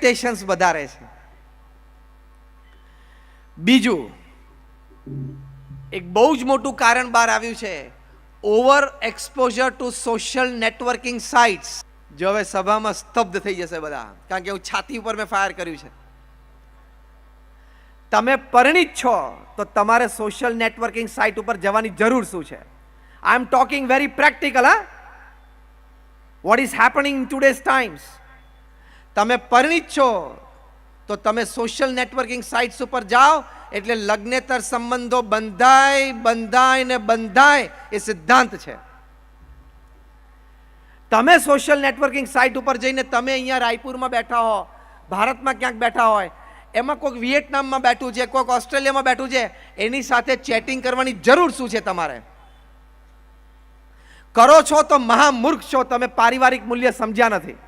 Expectations વધારે છે. બીજું એક બહુ જ મોટું કારણ બહાર આવ્યું છે, over exposure to social networking sites. જો હવે સભામાં સ્તબ્ધ થઈ જશે બધા, કારણ કે હું છાતી ઉપર મેં ફાયર કર્યું છે. તમે પરિણિત છો તો તમારે સોશિયલ નેટવર્કિંગ સાઇટ ઉપર જવાની જરૂર શું છે? I am talking very practical. What is happening in today's times? તમે પરિણિત છો તો તમે સોશિયલ નેટવર્કિંગ સાઇટ્સ ઉપર જાઓ એટલે લગ્નેતર સંબંધો બંધાય બંધાય ને બંધાય એ સિદ્ધાંત છે. તમે સોશિયલ નેટવર્કિંગ સાઇટ ઉપર જઈને તમે અહીંયા રાયપુરમાં બેઠા હો, ભારતમાં ક્યાંક બેઠા હોય, એમાં કોઈક વિયેટનામમાં બેઠું છે, કોઈક ઓસ્ટ્રેલિયામાં બેઠું છે, એની સાથે ચેટિંગ કરવાની જરૂર શું છે? તમારે કરો છો તો મહામૂર્ખ છો, તમે પારિવારિક મૂલ્ય સમજ્યા નથી.